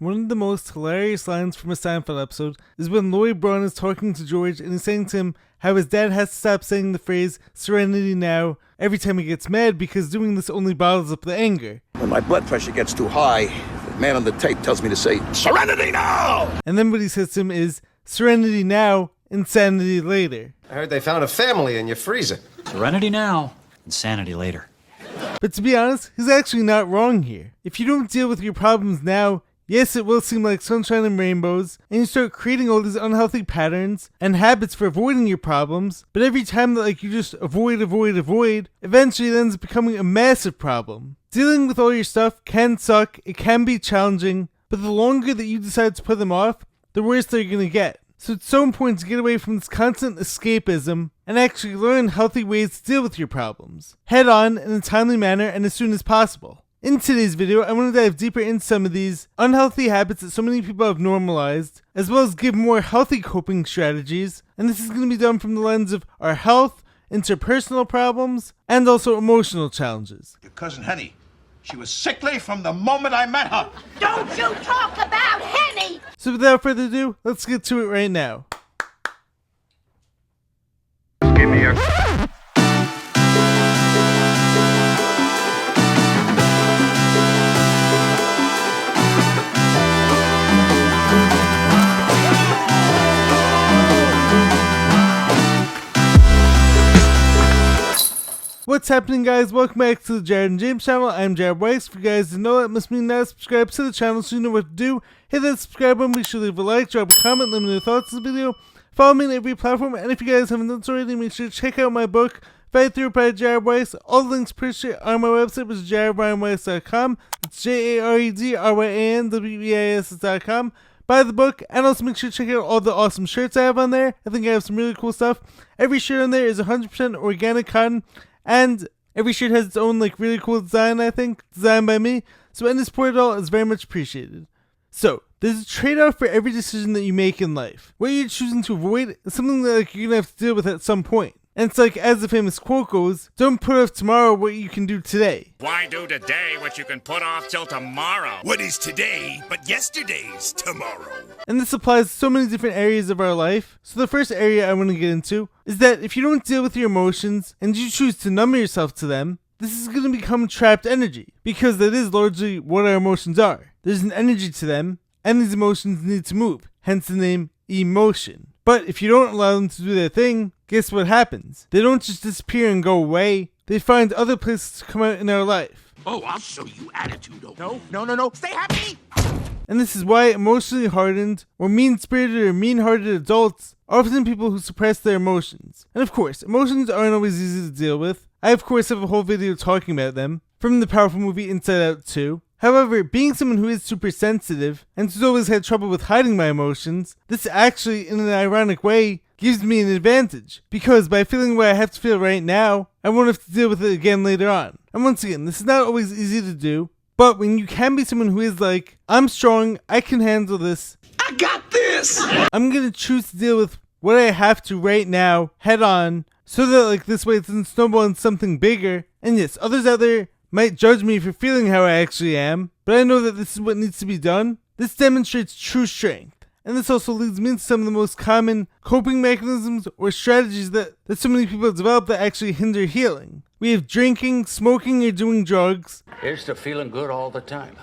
One of the most hilarious lines from a Seinfeld episode is when Lloyd Braun is talking to George and he's saying to him how his dad has to stop saying the phrase "Serenity now" every time he gets mad because doing this only bottles up the anger. When my blood pressure gets too high, the man on the tape tells me to say, "Serenity now!" And then what he says to him is, "Serenity now, insanity later." I heard they found a family in your freezer. Serenity now, insanity later. But to be honest, he's actually not wrong here. If you don't deal with your problems now, yes, it will seem like sunshine and rainbows, and you start creating all these unhealthy patterns and habits for avoiding your problems, but every time that you just avoid, eventually it ends up becoming a massive problem. Dealing with all your stuff can suck, it can be challenging, but the longer that you decide to put them off, the worse they're going to get. So it's so important to get away from this constant escapism and actually learn healthy ways to deal with your problems, head on in a timely manner and as soon as possible. In today's video, I want to dive deeper into some of these unhealthy habits that so many people have normalized, as well as give more healthy coping strategies, and this is going to be done from the lens of our health, interpersonal problems, and also emotional challenges. Your cousin Henny, she was sickly from the moment I met her. Don't you talk about Henny! So without further ado, let's get to it right now. Give me a... What's happening, guys? Welcome back to the Jared and James channel. I'm Jared Weiss. If you guys didn't know that, must mean now subscribe to the channel so you know what to do. Hit that subscribe button, be sure to leave a like, drop a comment, let me know your thoughts on the video. Follow me on every platform, and if you guys haven't done so already, make sure to check out my book, Fight Through by Jared Weiss. All the links are on my website, which is jaredbryanweiss.com. It's JAREDRYANWEIS.com. Buy the book, and also make sure to check out all the awesome shirts I have on there. I think I have some really cool stuff. Every shirt on there is 100% organic cotton. And every shirt has its own really cool design, I think, designed by me. So any support at all is very much appreciated. So, there's a trade-off for every decision that you make in life. What you're choosing to avoid is something that you're going to have to deal with at some point. And it's as the famous quote goes, don't put off tomorrow what you can do today. Why do today what you can put off till tomorrow? What is today but yesterday's tomorrow? And this applies to so many different areas of our life. So the first area I want to get into is that if you don't deal with your emotions and you choose to numb yourself to them, this is going to become trapped energy, because that is largely what our emotions are. There's an energy to them, and these emotions need to move, hence the name emotion. But if you don't allow them to do their thing, guess what happens? They don't just disappear and go away. They find other places to come out in our life. Oh, I'll show you attitude. No. Stay happy. And this is why emotionally hardened or mean-spirited or mean-hearted adults are often people who suppress their emotions. And of course, emotions aren't always easy to deal with. I of course have a whole video talking about them, from the powerful movie Inside Out 2. However, being someone who is super sensitive and who's always had trouble with hiding my emotions, this actually, in an ironic way, gives me an advantage. Because by feeling what I have to feel right now, I won't have to deal with it again later on. And once again, this is not always easy to do, but when you can be someone who is I'm strong, I can handle this, I got this. I'm gonna choose to deal with what I have to right now, head on, so that this way it doesn't snowball into something bigger. And yes, others out there might judge me for feeling how I actually am, but I know that this is what needs to be done. This demonstrates true strength. And this also leads me into some of the most common coping mechanisms or strategies that so many people have developed that actually hinder healing. We have drinking, smoking, or doing drugs. Here's to feeling good all the time.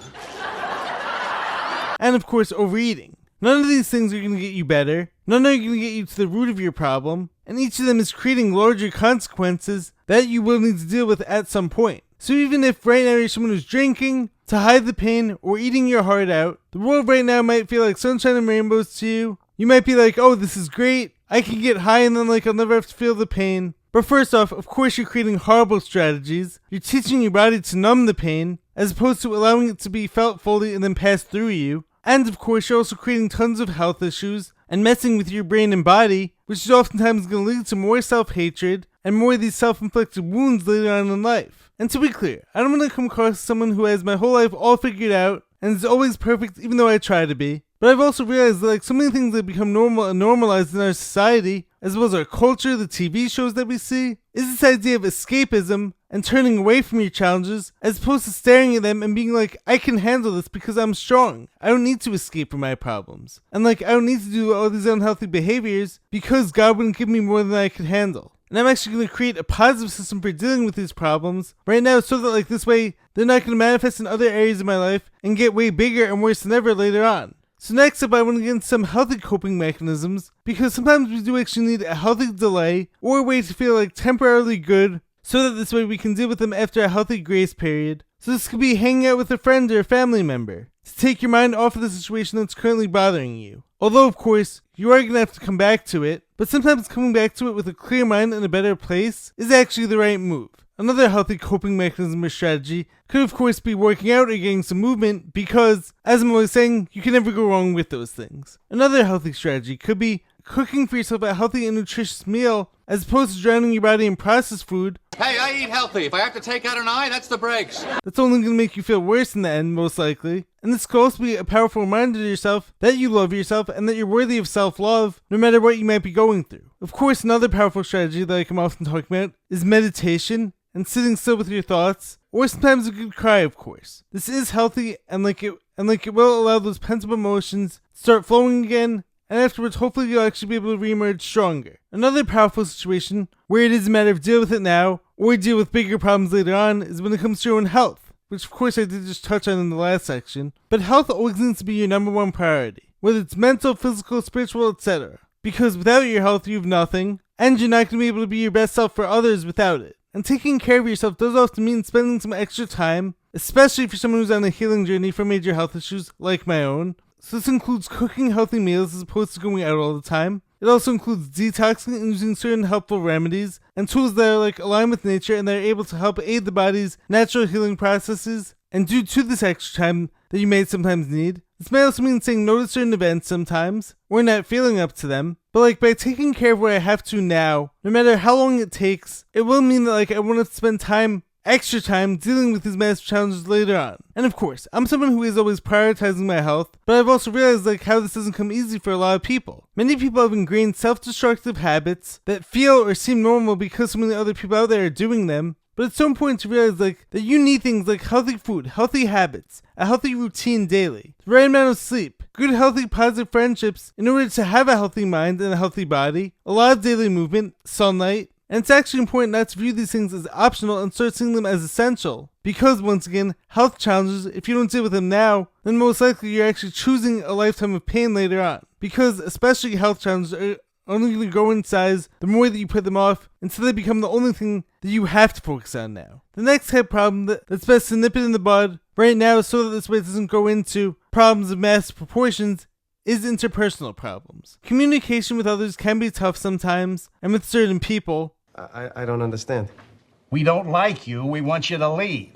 And of course, overeating. None of these things are going to get you better. None are going to get you to the root of your problem. And each of them is creating larger consequences that you will need to deal with at some point. So even if right now you're someone who's drinking to hide the pain or eating your heart out, the world right now might feel like sunshine and rainbows to you. You might be like, oh, this is great. I can get high and then I'll never have to feel the pain. But first off, of course you're creating horrible strategies. You're teaching your body to numb the pain as opposed to allowing it to be felt fully and then pass through you. And of course you're also creating tons of health issues and messing with your brain and body, which is oftentimes going to lead to more self-hatred and more of these self-inflicted wounds later on in life. And to be clear, I don't want to come across as someone who has my whole life all figured out and is always perfect even though I try to be. But I've also realized that so many things that become normal and normalized in our society, as well as our culture, the TV shows that we see, is this idea of escapism and turning away from your challenges, as opposed to staring at them and being like, I can handle this because I'm strong. I don't need to escape from my problems. And like, I don't need to do all these unhealthy behaviors because God wouldn't give me more than I could handle. And I'm actually going to create a positive system for dealing with these problems right now so that like this way, they're not going to manifest in other areas of my life and get way bigger and worse than ever later on. So next up, I want to get into some healthy coping mechanisms, because sometimes we do actually need a healthy delay or a way to feel like temporarily good so that this way we can deal with them after a healthy grace period. So this could be hanging out with a friend or a family member to take your mind off of the situation that's currently bothering you. Although, of course, you are going to have to come back to it, but sometimes coming back to it with a clear mind and a better place is actually the right move. Another healthy coping mechanism or strategy could of course be working out or getting some movement because, as I'm always saying, you can never go wrong with those things. Another healthy strategy could be cooking for yourself a healthy and nutritious meal as opposed to drowning your body in processed food. Hey, I eat healthy. If I have to take out an eye, that's the breaks. That's only going to make you feel worse in the end, most likely. And this could also be a powerful reminder to yourself that you love yourself and that you're worthy of self-love no matter what you might be going through. Of course, another powerful strategy that I come often talking about is meditation and sitting still with your thoughts, or sometimes a good cry, of course. This is healthy and like it will allow those pent-up emotions to start flowing again, and afterwards hopefully you'll actually be able to reemerge stronger. Another powerful situation where it is a matter of deal with it now or deal with bigger problems later on is when it comes to your own health, which of course I did just touch on in the last section, but health always needs to be your number one priority, whether it's mental, physical, spiritual, etc. Because without your health you have nothing, and you're not going to be able to be your best self for others without it. And taking care of yourself does often mean spending some extra time, especially for someone who's on a healing journey from major health issues like my own. So this includes cooking healthy meals as opposed to going out all the time. It also includes detoxing and using certain helpful remedies and tools that are like aligned with nature and that are able to help aid the body's natural healing processes. And due to this extra time that you may sometimes need, this may also mean saying no to certain events sometimes, or not feeling up to them. But like by taking care of what I have to now, no matter how long it takes, it will mean that like I won't have to spend extra time dealing with these massive challenges later on. And of course, I'm someone who is always prioritizing my health, but I've also realized like how this doesn't come easy for a lot of people. Many people have ingrained self-destructive habits that feel or seem normal because so many other people out there are doing them. But it's so important to realize like that you need things like healthy food, healthy habits, a healthy routine daily, the right amount of sleep, good healthy positive friendships in order to have a healthy mind and a healthy body, a lot of daily movement, sunlight, and it's actually important not to view these things as optional and start seeing them as essential. Because once again, health challenges, if you don't deal with them now, then most likely you're actually choosing a lifetime of pain later on. Because especially health challenges are only going to grow in size the more that you put them off until they become the only thing that you have to focus on now. The next type of problem that's best to nip it in the bud right now so that this way it doesn't go into problems of massive proportions is interpersonal problems. Communication with others can be tough sometimes, and with certain people. I don't understand. We don't like you. We want you to leave.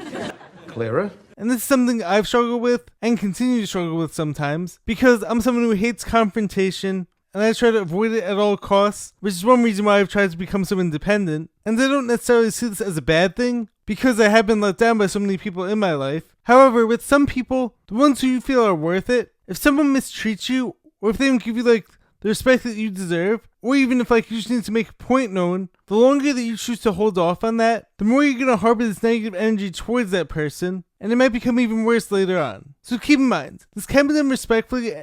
Clearer? And this is something I've struggled with and continue to struggle with sometimes because I'm someone who hates confrontation and I try to avoid it at all costs, which is one reason why I've tried to become so independent. And I don't necessarily see this as a bad thing because I have been let down by so many people in my life. However, with some people, the ones who you feel are worth it, if someone mistreats you or if they don't give you like the respect that you deserve, or even if like you just need to make a point known, the longer that you choose to hold off on that, the more you're going to harbor this negative energy towards that person, and it might become even worse later on. So keep in mind, this can be done respectfully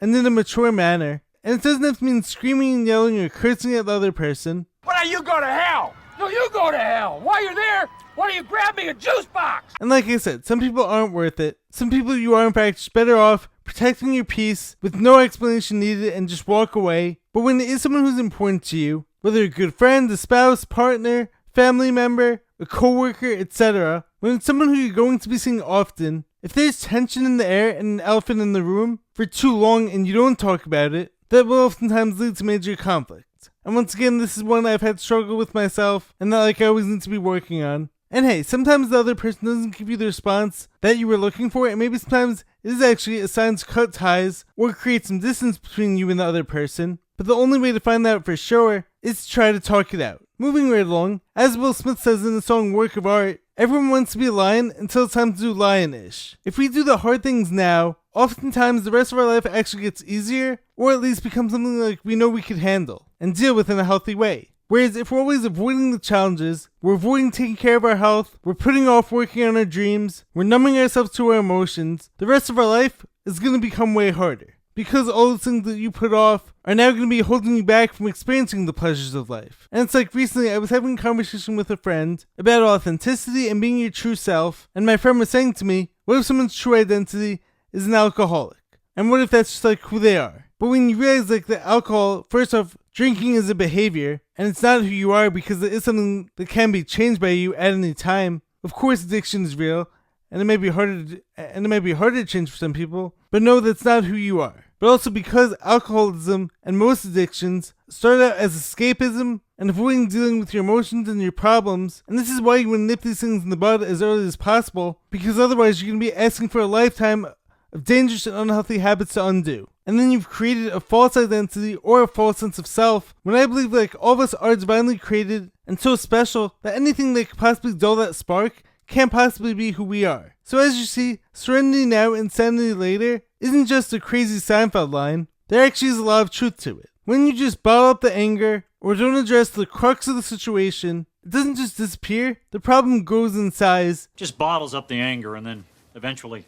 and in a mature manner, and it doesn't have to mean screaming and yelling or cursing at the other person. Why don't you go to hell? No, you go to hell. While you're there, why don't you grab me a juice box? And like I said, some people aren't worth it. Some people you are in fact just better off protecting your peace with no explanation needed and just walk away. But when it is someone who's important to you, whether a good friend, a spouse, partner, family member, a coworker, etc., when it's someone who you're going to be seeing often, if there's tension in the air and an elephant in the room for too long and you don't talk about it, that will oftentimes lead to major conflict. And once again, this is one I've had to struggle with myself and that like I always need to be working on. And hey, sometimes the other person doesn't give you the response that you were looking for, and maybe sometimes it is actually a sign to cut ties or create some distance between you and the other person. But the only way to find that out for sure is to try to talk it out. Moving right along, as Will Smith says in the song Work of Art, everyone wants to be a lion until it's time to do lion-ish. If we do the hard things now, oftentimes the rest of our life actually gets easier, or at least becomes something like we know we could handle and deal with in a healthy way. Whereas if we're always avoiding the challenges, we're avoiding taking care of our health, we're putting off working on our dreams, we're numbing ourselves to our emotions, the rest of our life is going to become way harder. Because all those things that you put off are now going to be holding you back from experiencing the pleasures of life. And it's like recently I was having a conversation with a friend about authenticity and being your true self, and my friend was saying to me, what if someone's true identity is an alcoholic? And what if that's just like who they are? But when you realize like that alcohol, first off, drinking is a behavior, and it's not who you are because it is something that can be changed by you at any time. Of course addiction is real, and it may be harder to change for some people, but no, that's not who you are. But also because alcoholism and most addictions start out as escapism and avoiding dealing with your emotions and your problems, and this is why you want to nip these things in the bud as early as possible, because otherwise you're going to be asking for a lifetime of dangerous and unhealthy habits to undo. And then you've created a false identity or a false sense of self, when I believe like all of us are divinely created and so special that anything that could possibly dull that spark can't possibly be who we are. So as you see, Serenity now, insanity later isn't just a crazy Seinfeld line. There actually is a lot of truth to it. When you just bottle up the anger or don't address the crux of the situation, it doesn't just disappear, the problem grows in size. Just bottles up the anger and then eventually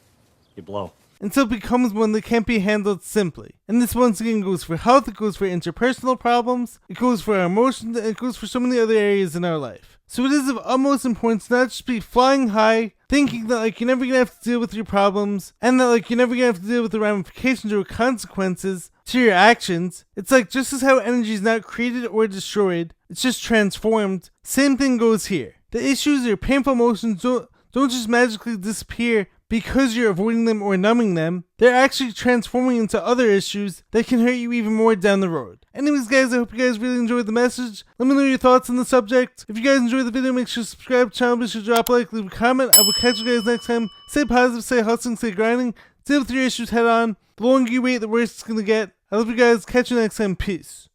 you blow. Until it becomes one that can't be handled simply. And this once again goes for health, it goes for interpersonal problems, it goes for our emotions, and it goes for so many other areas in our life. So it is of utmost importance to not just be flying high, thinking that like you're never gonna have to deal with your problems, and that like you're never gonna have to deal with the ramifications or consequences to your actions. It's like just as how energy is not created or destroyed, it's just transformed. Same thing goes here. The issues or painful emotions don't just magically disappear because you're avoiding them or numbing them. They're actually transforming into other issues that can hurt you even more down the road. Anyways guys, I hope you guys really enjoyed the message. Let me know your thoughts on the subject. If you guys enjoyed the video, make sure to subscribe to the channel, be sure to drop a like, leave a comment. I will catch you guys next time. Stay positive, stay hustling, stay grinding, deal with your issues head on. The longer you wait, the worse it's gonna get. I love you guys, catch you next time, peace.